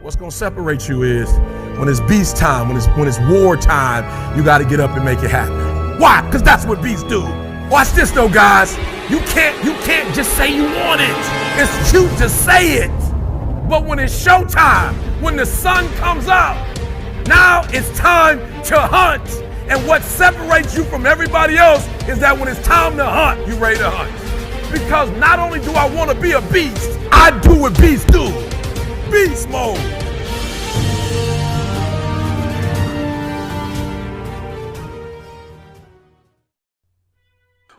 What's gonna separate you is when it's beast time, when it's war time, you gotta get up and make it happen. Why? Because that's what beasts do. Watch this though, guys. You can't just say you want it. It's cute to say it. But when it's showtime, when the sun comes up, now it's time to hunt. And what separates you from everybody else is that when it's time to hunt, you ready to hunt. Because not only do I want to be a beast, I do what beasts do. Beast mode.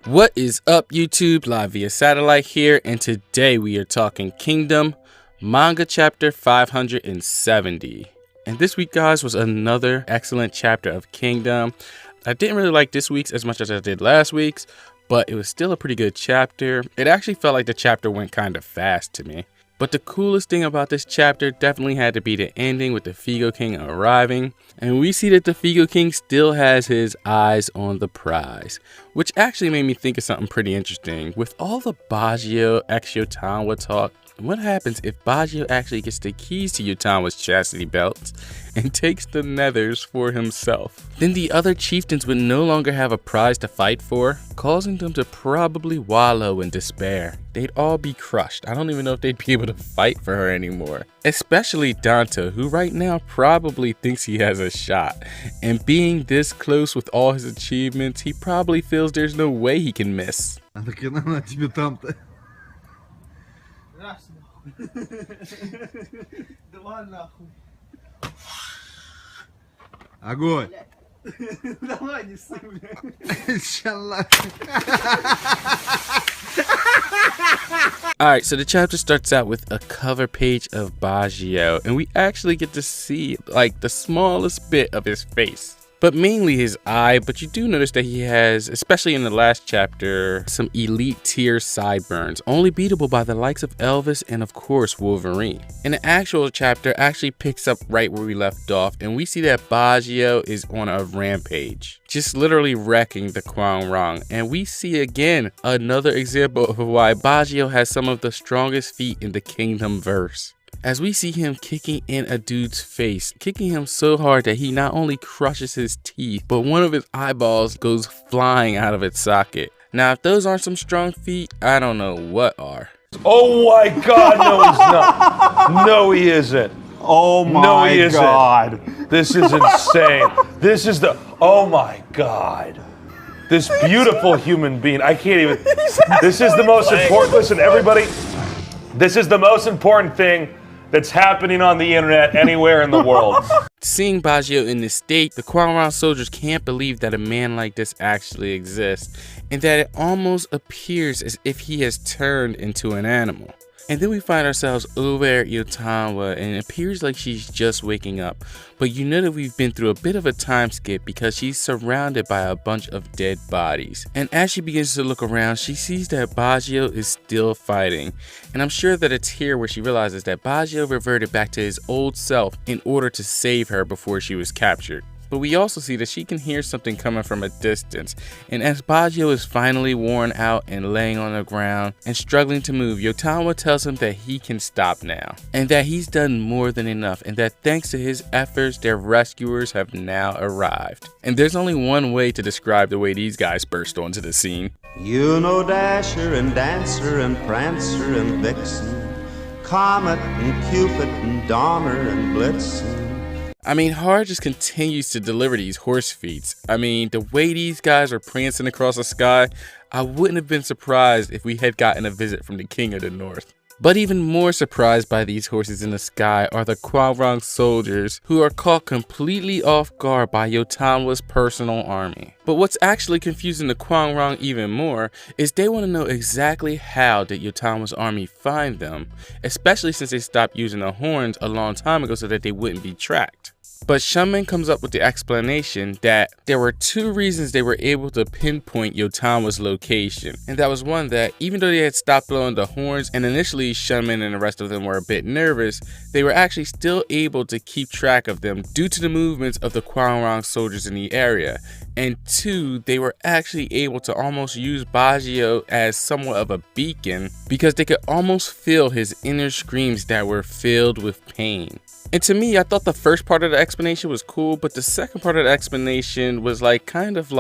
What is up, YouTube? Live via satellite here, and today we are talking Kingdom, Manga chapter 570. And this week, guys, was another excellent chapter of Kingdom. I didn't really like this week's as much as I did last week's, but it was still a pretty good chapter. It actually felt like the chapter went kind of fast to me. But the coolest thing about this chapter definitely had to be the ending with the Feego King arriving. And we see that the Feego King still has his eyes on the prize, which actually made me think of something pretty interesting. With all the Bajio x Yotanwa talk, what happens if Bajio actually gets the keys to Yotanwa's chastity belts and takes the nethers for himself? Then the other chieftains would no longer have a prize to fight for, causing them to probably wallow in despair. They'd all be crushed. I don't even know if they'd be able to fight for her anymore. Especially Danto, who right now probably thinks he has a shot. And being this close with all his achievements, he probably feels there's no way he can miss. Огонь! Давай, не ссы, бля. Alright, so the chapter starts out with a cover page of Bajio, and we actually get to see like the smallest bit of his face. But mainly his eye, but you do notice that he has, especially in the last chapter, some elite tier sideburns, only beatable by the likes of Elvis and of course Wolverine. And the actual chapter actually picks up right where we left off, and we see that Bajio is on a rampage, just literally wrecking the Kwangrang. And we see again another example of why Bajio has some of the strongest feet in the Kingdom verse. As we see him kicking in a dude's face, kicking him so hard that he not only crushes his teeth, but one of his eyeballs goes flying out of its socket. Now, if those aren't some strong feet, I don't know what are. Oh my God, no he's not. No he isn't. Oh my no, he isn't. God. This is insane. This is the, oh my God. This beautiful human being, I can't even, this is the most important, listen everybody, this is the most important thing that's happening on the internet anywhere in the world. Seeing Bajio in this state, the Kwangrang soldiers can't believe that a man like this actually exists, and that it almost appears as if he has turned into an animal. And then we find ourselves over at Yotanwa, and it appears like she's just waking up. But you know that we've been through a bit of a time skip because she's surrounded by a bunch of dead bodies. And as she begins to look around, she sees that Bajio is still fighting. And I'm sure that it's here where she realizes that Bajio reverted back to his old self in order to save her before she was captured. But we also see that she can hear something coming from a distance, and as Bajio is finally worn out and laying on the ground and struggling to move, Yotanwa tells him that he can stop now, and that he's done more than enough, and that thanks to his efforts, their rescuers have now arrived. And there's only one way to describe the way these guys burst onto the scene. You know Dasher and Dancer and Prancer and Vixen, Comet and Cupid and Donner and Blitzen. I mean, Har just continues to deliver these horse feats. I mean, the way these guys are prancing across the sky, I wouldn't have been surprised if we had gotten a visit from the King of the North. But even more surprised by these horses in the sky are the Kwangrang soldiers, who are caught completely off guard by Yotanwa's personal army. But what's actually confusing the Kwangrang even more is they want to know exactly how did Yotanwa's army find them, especially since they stopped using the horns a long time ago so that they wouldn't be tracked. But Shaman comes up with the explanation that there were two reasons they were able to pinpoint Yotanwa's location. And that was one, that even though they had stopped blowing the horns and initially Shaman and the rest of them were a bit nervous, they were actually still able to keep track of them due to the movements of the Kwangrang soldiers in the area. and 2, they were actually able to almost use Bajio as somewhat of a beacon because they could almost feel his inner screams that were filled with pain. And to me, I thought the first part of the explanation was cool, but the second part of the explanation was kind of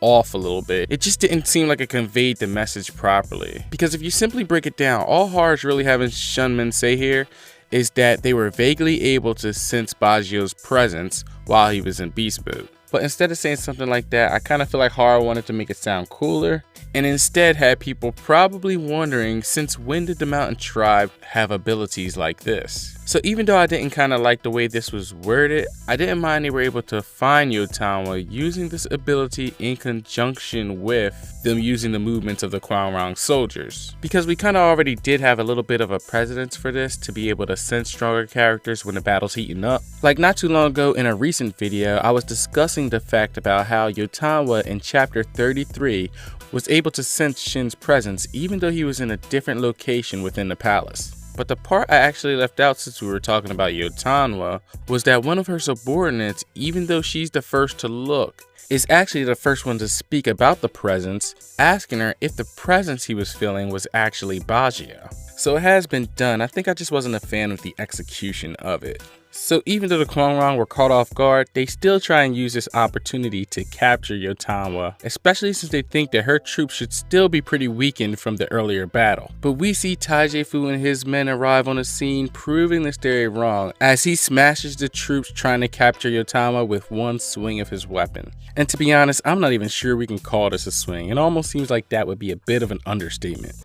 off a little bit. It just didn't seem like it conveyed the message properly. Because if you simply break it down, all Hara's really having Shunmin say here is that they were vaguely able to sense Bajio's presence while he was in beast mode. But instead of saying something like that, I kind of feel like Hara wanted to make it sound cooler, and instead had people probably wondering, since when did the mountain tribe have abilities like this? So even though I didn't kind of like the way this was worded, I didn't mind they were able to find Yotanwa using this ability in conjunction with them using the movements of the Kwangrang soldiers. Because we kind of already did have a little bit of a precedence for this to be able to sense stronger characters when the battle's heating up. Like not too long ago in a recent video, I was discussing the fact about how Yotanwa in chapter 33 was able to sense Shin's presence even though he was in a different location within the palace. But the part I actually left out since we were talking about Yotanwa was that one of her subordinates, even though she's the first to look, is actually the first one to speak about the presence, asking her if the presence he was feeling was actually Bajio. So it has been done. I think I just wasn't a fan of the execution of it. So even though the Kwangrang were caught off guard, they still try and use this opportunity to capture Yotanwa, especially since they think that her troops should still be pretty weakened from the earlier battle. But we see Taijeifu and his men arrive on the scene, proving this theory wrong as he smashes the troops trying to capture Yotanwa with one swing of his weapon. And to be honest, I'm not even sure we can call this a swing. It almost seems like that would be a bit of an understatement.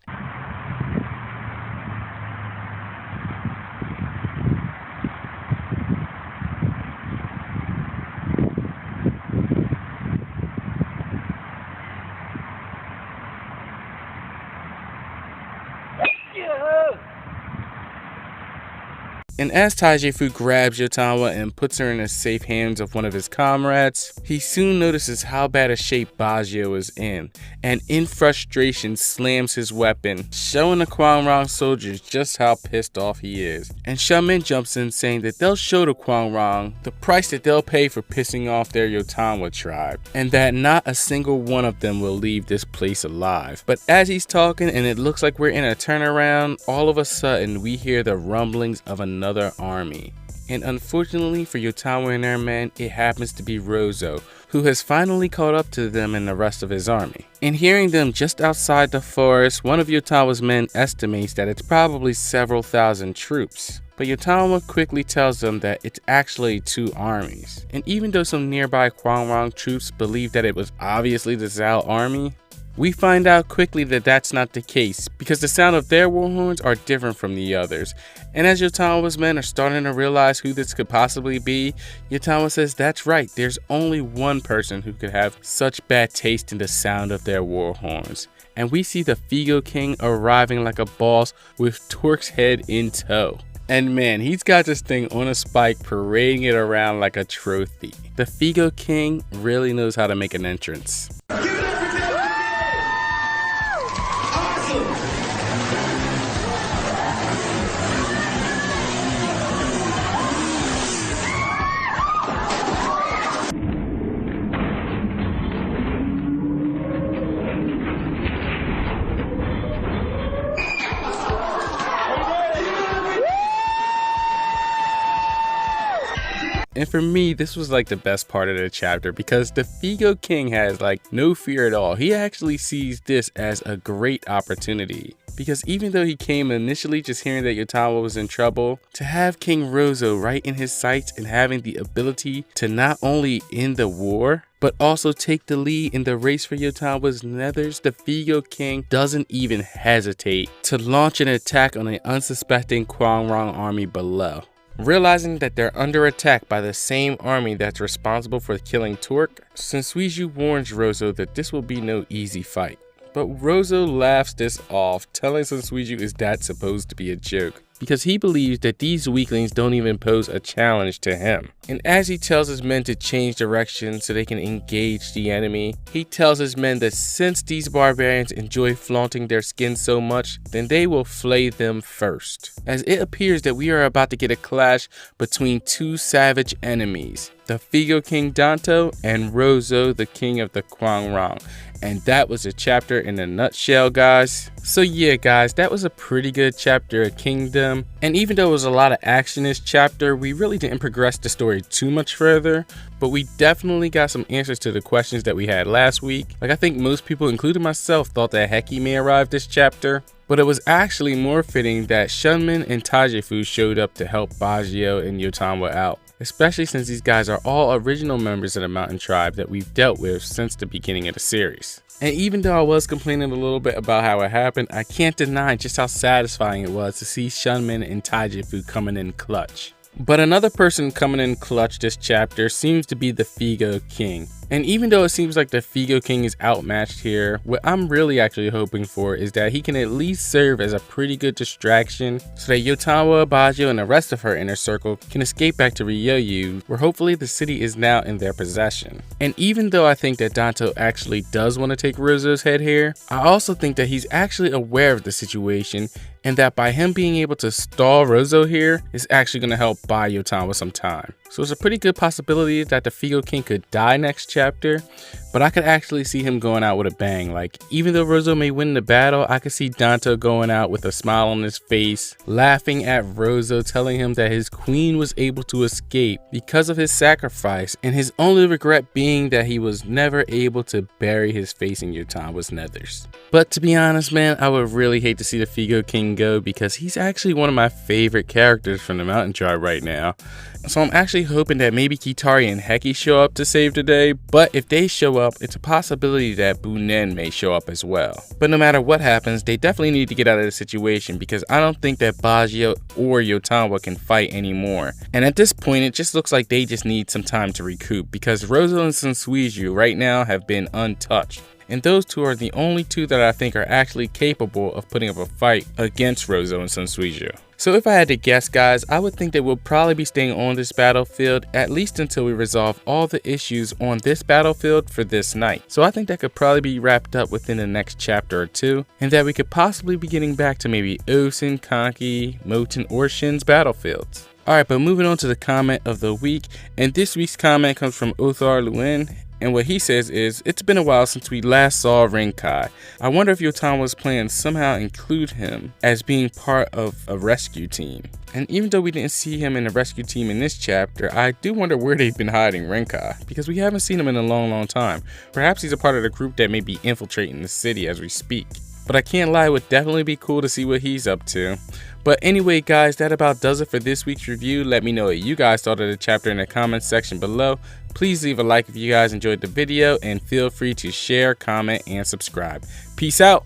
And as Taijeifu grabs Yotanwa and puts her in the safe hands of one of his comrades, he soon notices how bad a shape Bajio is in, and in frustration slams his weapon, showing the Kwangrang soldiers just how pissed off he is. And Shunmin jumps in saying that they'll show the Kwangrang the price that they'll pay for pissing off their Yotanwa tribe, and that not a single one of them will leave this place alive. But as he's talking and it looks like we're in a turnaround, all of a sudden we hear the rumblings of another army. And unfortunately for Yotanwa and their men, it happens to be Rozo, who has finally caught up to them and the rest of his army. And hearing them just outside the forest, one of Yotanwa's men estimates that it's probably several thousand troops. But Yotanwa quickly tells them that it's actually 2 armies. And even though some nearby Kwangrang troops believe that it was obviously the Zhao army, we find out quickly that that's not the case, because the sound of their war horns are different from the others. And as Yotanwa's men are starting to realize who this could possibly be, Yotanwa says that's right, there's only one person who could have such bad taste in the sound of their war horns. And we see the Feego King arriving like a boss with Torque's head in tow. And man, he's got this thing on a spike parading it around like a trophy. The Feego King really knows how to make an entrance. And for me, this was like the best part of the chapter because the Feego King has no fear at all. He actually sees this as a great opportunity. Because even though he came initially just hearing that Yotanwa was in trouble, to have King Rozo right in his sights and having the ability to not only end the war, but also take the lead in the race for Yotanwa's nethers, the Feego King doesn't even hesitate to launch an attack on an unsuspecting Kwangrang army below. Realizing that they're under attack by the same army that's responsible for killing Torque, Sensuiju warns Rozo that this will be no easy fight. But Rozo laughs this off, telling Sensuiju is that supposed to be a joke, because he believes that these weaklings don't even pose a challenge to him. And as he tells his men to change direction so they can engage the enemy, he tells his men that since these barbarians enjoy flaunting their skin so much, then they will flay them first. As it appears that we are about to get a clash between two savage enemies, the Feego King Danto and Rozo, the king of the Kwangrang. And that was a chapter in a nutshell, guys. So yeah, guys, that was a pretty good chapter of Kingdom. And even though it was a lot of action this chapter, we really didn't progress the story too much further. But we definitely got some answers to the questions that we had last week. Like, I think most people, including myself, thought that Heki may arrive this chapter. But it was actually more fitting that Shunmin and Tajifu showed up to help Bajio and Yotanwa out, especially since these guys are all original members of the mountain tribe that we've dealt with since the beginning of the series. And even though I was complaining a little bit about how it happened, I can't deny just how satisfying it was to see Shunmin and Tajifu coming in clutch. But another person coming in clutch this chapter seems to be the Feego King. And even though it seems like the Feego King is outmatched here, what I'm really actually hoping for is that he can at least serve as a pretty good distraction so that Yotanwa, Bajio, and the rest of her inner circle can escape back to Ryoyu, where hopefully the city is now in their possession. And even though I think that Danto actually does want to take Rozo's head here, I also think that he's actually aware of the situation and that by him being able to stall Rozo here is actually going to help buy Yotanwa some time. So it's a pretty good possibility that the Feego King could die next chapter, but I could actually see him going out with a bang. Like, even though Rozo may win the battle, I could see Danto going out with a smile on his face, laughing at Rozo, telling him that his queen was able to escape because of his sacrifice, and his only regret being that he was never able to bury his face in Yotanwa's nethers. But to be honest, man, I would really hate to see the Feego King go because he's actually one of my favorite characters from the Mountain Tribe right now. So I'm actually hoping that maybe Kitari and Heki show up to save the day, but if they show up, it's a possibility that Bunen may show up as well. But no matter what happens, they definitely need to get out of the situation because I don't think that Bajio or Yotanwa can fight anymore. And at this point, it just looks like they just need some time to recoup because Rozo and Sunsuiju right now have been untouched. And those two are the only two that I think are actually capable of putting up a fight against Rozo and Sunsuiju. So if I had to guess, guys, I would think that we'll probably be staying on this battlefield at least until we resolve all the issues on this battlefield for this night. So I think that could probably be wrapped up within the next chapter or two, and that we could possibly be getting back to maybe Osen, Kanki, Moten, or Shin's battlefields. Alright, but moving on to the comment of the week, and this week's comment comes from Othar Lewin. And what he says is, it's been a while since we last saw Renkai. I wonder if Yotanwa's plans somehow include him as being part of a rescue team. And even though we didn't see him in the rescue team in this chapter, I do wonder where they've been hiding Renkai, because we haven't seen him in a long time. Perhaps he's a part of the group that may be infiltrating the city as we speak. But I can't lie, it would definitely be cool to see what he's up to. But anyway, guys, that about does it for this week's review. Let me know what you guys thought of the chapter in the comments section below. Please leave a like if you guys enjoyed the video, and feel free to share, comment, and subscribe. Peace out.